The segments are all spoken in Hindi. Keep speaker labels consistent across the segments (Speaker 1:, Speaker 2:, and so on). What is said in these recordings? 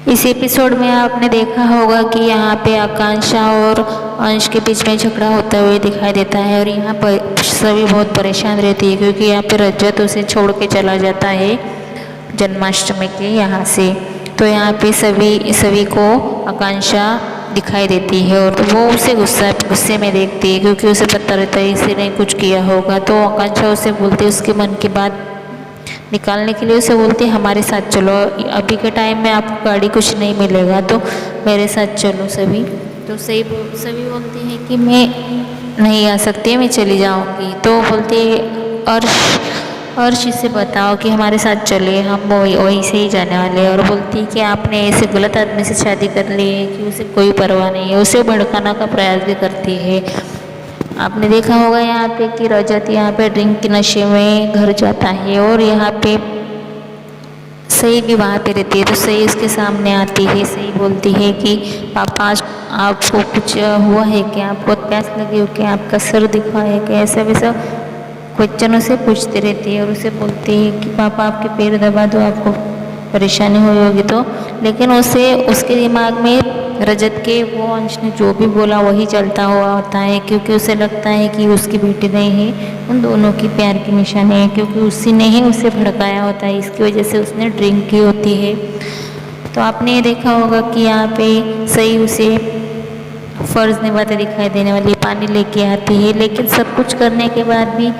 Speaker 1: इस एपिसोड में आपने देखा होगा कि यहाँ पे आकांक्षा और अंश के बीच में झगड़ा होता हुए दिखाई देता है और यहाँ पर सभी बहुत परेशान रहती है क्योंकि यहाँ पे रजत उसे छोड़ के चला जाता है जन्माष्टमी के यहाँ से। तो यहाँ पे सभी को आकांक्षा दिखाई देती है और तो वो उसे गुस्से में देखती है क्योंकि उसे पता रहता है इसे नहीं कुछ किया होगा। तो आकांक्षा उसे बोलती है, उसके मन की बात निकालने के लिए उसे बोलती है हमारे साथ चलो, अभी के टाइम में आपको गाड़ी कुछ नहीं मिलेगा तो मेरे साथ चलो सभी। तो सभी बोलती हैं कि मैं नहीं आ सकती, मैं चली जाऊंगी। तो बोलती है अर्श इसे बताओ कि हमारे साथ चले, हम वहीं से ही जाने वाले हैं। और बोलती है कि आपने ऐसे गलत आदमी से शादी कर ली है कि उसे कोई परवाह नहीं है, उसे भड़काने का प्रयास भी करती है। आपने देखा होगा यहाँ पे कि रजत यहाँ पे ड्रिंक के नशे में घर जाता है और यहाँ पे सही भी वहाँ पे रहती है। तो सही उसके सामने आती है, सही बोलती है कि पापा आज आपको कुछ हुआ है क्या, आपको प्यास लगी हो क्या, आपका सर दिखा है क्या, ऐसा वैसा क्वेश्चन उसे पूछती रहती है। और उसे बोलती है कि पापा आपके पैर दबा दो, आपको परेशानी हुई होगी तो। लेकिन उसके दिमाग में रजत के वो अंश ने जो भी बोला वही चलता हुआ होता है क्योंकि उसे लगता है कि उसकी बेटी नहीं है, उन दोनों की प्यार की निशानी है क्योंकि उसी ने ही उसे भड़काया होता है, इसकी वजह से उसने ड्रिंक की होती है। तो आपने देखा होगा कि यहाँ पे सही उसे फ़र्ज़ निभाते दिखाई देने वाली पानी लेके आती है, लेकिन सब कुछ करने के बाद भी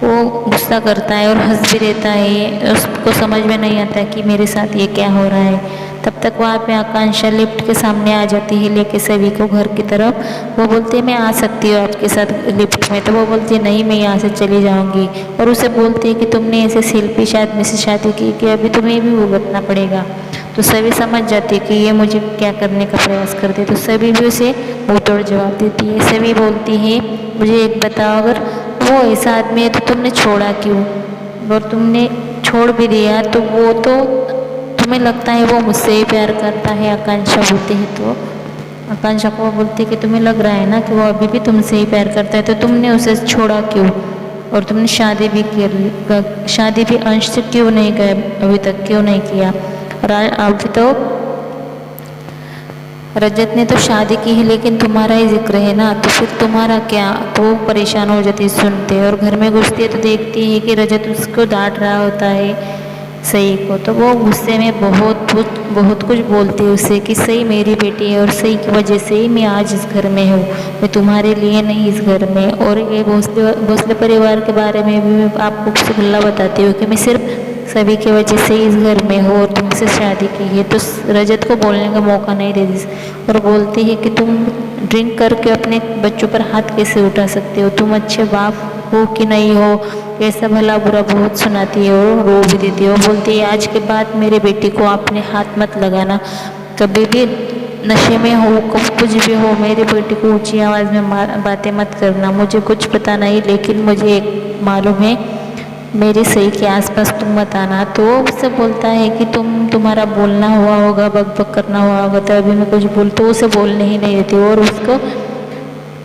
Speaker 1: वो गुस्सा करता है और हंस भी रहता है। उसको समझ में नहीं आता कि मेरे साथ ये क्या हो रहा है। तब तक वहाँ पे आकांक्षा लिफ्ट के सामने आ जाती है लेके सभी को घर की तरफ। वो बोलती है मैं आ सकती हूँ आपके साथ लिफ्ट में, तो वो बोलती है नहीं मैं यहाँ से चली जाऊँगी। और उसे बोलती है कि तुमने ऐसे शिल्पी आदमी से शादी की कि अभी तुम्हें भी भुगतना पड़ेगा। तो सभी समझ जाती है कि ये मुझे क्या करने का प्रयास करती है। तो सभी भी उसे मुँह तोड़ जवाब देती है। सभी बोलती है मुझे एक बताओ, अगर वो ऐसा आदमी है तो तुमने छोड़ा क्यों, और तुमने छोड़ भी दिया तो वो तो तुम्हें लगता है वो मुझसे ही प्यार करता है। आकांक्षा बोलती है तो आकांक्षा को बोलती है कि तुम्हें लग रहा है ना कि वो अभी भी तुमसे ही प्यार करता है, तो तुमने उसे छोड़ा क्यों, और तुमने शादी भी अंश से क्यों नहीं किया, अभी तक क्यों नहीं किया। और अभी तो रजत ने तो शादी की है लेकिन तुम्हारा ही जिक्र है ना, तो फिर तुम्हारा क्या। तो वो परेशान हो जाती है सुनते, और घर में घुसती है तो देखती है कि रजत उसको डांट रहा होता है सही को। तो वो गुस्से में बहुत कुछ बोलती है उसे कि सही मेरी बेटी है और सही की वजह से ही मैं आज इस घर में हूँ, मैं तुम्हारे लिए नहीं इस घर में। और ये भोसले परिवार के बारे में भी मैं आपको कुछ खुला बताती हूँ कि मैं सिर्फ सभी की वजह से इस घर में हो और तुमसे शादी की है। तो रजत को बोलने का मौका नहीं देती और बोलती है कि तुम ड्रिंक करके अपने बच्चों पर हाथ कैसे उठा सकते हो, तुम अच्छे बाप हो कि नहीं हो, कैसा भला बुरा बहुत सुनाती है और रो भी देती है। वो बोलती है आज के बाद मेरे बेटी को आपने हाथ मत लगाना, कभी भी नशे में हो, कुछ भी हो, मेरी बेटी को ऊंची आवाज़ में बातें मत करना। मुझे कुछ पता नहीं लेकिन मुझे एक मालूम है, मेरी सही के आसपास तुम मत आना। तो उससे बोलता है कि तुम्हारा बोलना हुआ होगा, बक करना हुआ होगा, तो अभी मैं कुछ तो उसे बोलने ही नहीं देती और उसको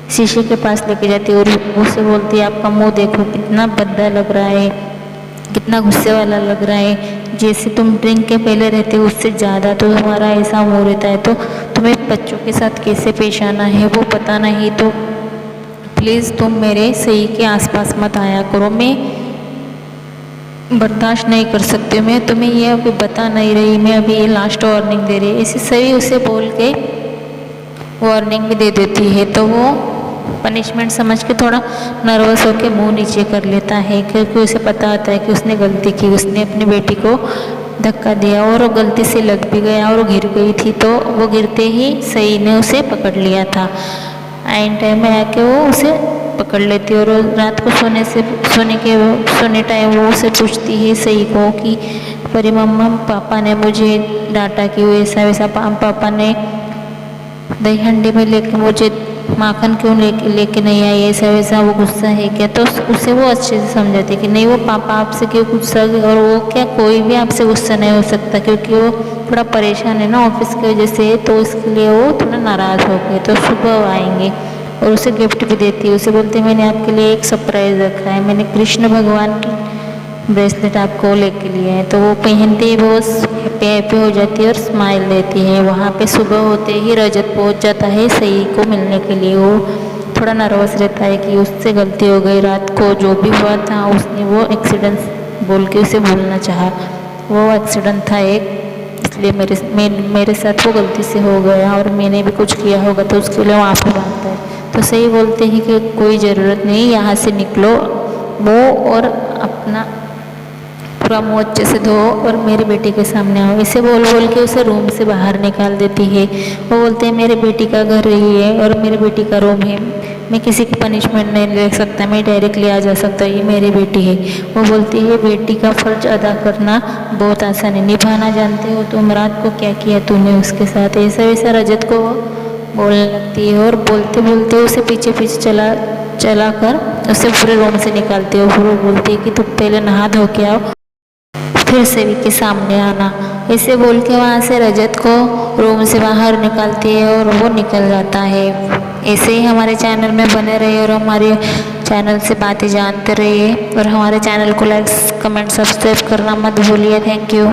Speaker 1: शीशे के पास लेके जाती है और उसे बोलती है आपका मुंह देखो कितना भद्दा लग रहा है, कितना गुस्से वाला लग रहा है, जैसे तुम ड्रिंक के पहले रहते हो उससे ज़्यादा तो तुम्हारा ऐसा मुँह रहता है, तो तुम्हें बच्चों के साथ कैसे पेश आना है वो पता नहीं। तो प्लीज़ तुम मेरे सही के आसपास मत आया करो, मैं बर्दाश्त नहीं कर सकती, मैं तुम्हें ये अभी बता नहीं रही, मैं अभी ये लास्ट वार्निंग दे रही है। ऐसे सही उसे बोल के वार्निंग भी दे देती है। तो वो पनिशमेंट समझ के थोड़ा नर्वस होकर मुंह नीचे कर लेता है क्योंकि उसे पता होता है कि उसने गलती की, उसने अपनी बेटी को धक्का दिया और वो गलती से लग भी गया और गिर गई थी। तो वो गिरते ही सही ने उसे पकड़ लिया था, आइन टाइम में आके वो उसे पकड़ लेती है। और रात को सोने टाइम वो उसे पूछती है सही को कि परी मम्मा पापा ने मुझे डांटा कि ऐसा वैसा, पापा ने दही हंडी में लेके मुझे माखन क्यों लेके नहीं आई, ऐसा वैसा, वो गुस्सा है क्या। तो उसे वो अच्छे से समझाती कि नहीं वो पापा आपसे क्यों गुस्सा, और वो क्या कोई भी आपसे गुस्सा नहीं हो सकता क्योंकि वो थोड़ा परेशान है ना ऑफिस की वजह से, तो इसके लिए वो थोड़ा नाराज़ हो गए। तो सुबह आएंगे और उसे गिफ्ट भी देती है, उसे बोलती है मैंने आपके लिए एक सरप्राइज़ रखा है, मैंने कृष्ण भगवान की ब्रेसलेट आपको लेके लिया है। तो वो पहनते ही बहुत हैप्पी हो जाती है और स्माइल देती है। वहाँ पे सुबह होते ही रजत पहुँच जाता है सई को मिलने के लिए। वो थोड़ा नर्वस रहता है कि उससे गलती हो गई, रात को जो भी हुआ था उसने वो एक्सीडेंट बोल के उसे भूलना चाहा, वो एक्सीडेंट था एक, इसलिए मेरे साथ वो गलती से हो गया और मैंने भी कुछ किया होगा तो उसके लिए माफ़ी मांगता है। तो सही बोलते हैं कि कोई ज़रूरत नहीं, यहाँ से निकलो वो और अपना पूरा मुँह अच्छे से धो और मेरी बेटी के सामने आओ, इसे बोल बोल के उसे रूम से बाहर निकाल देती है। वो बोलते हैं मेरी बेटी का घर ही है और मेरी बेटी का रूम है, मैं किसी की पनिशमेंट नहीं ले सकता, मैं डायरेक्टली आ जा सकता, ये मेरी बेटी है। वो बोलती है बेटी का फ़र्ज अदा करना बहुत आसान है, निभाना जानते हो तुम, रात को क्या किया तूने उसके साथ, ऐसा वैसा रजत को बोलने लगती है और बोलते बोलते उसे पीछे पीछे चला कर उसे पूरे रूम से निकालती है। वो बोलती है कि तुम पहले नहा धो के आओ फिर सेवी के सामने आना, ऐसे बोल के वहाँ से रजत को रूम से बाहर निकालती है और वो निकल जाता है। ऐसे ही हमारे चैनल में बने रहिए और हमारे चैनल से बातें जानते रहिए और हमारे चैनल को लाइक कमेंट सब्सक्राइब करना मत भूलिए। Thank you.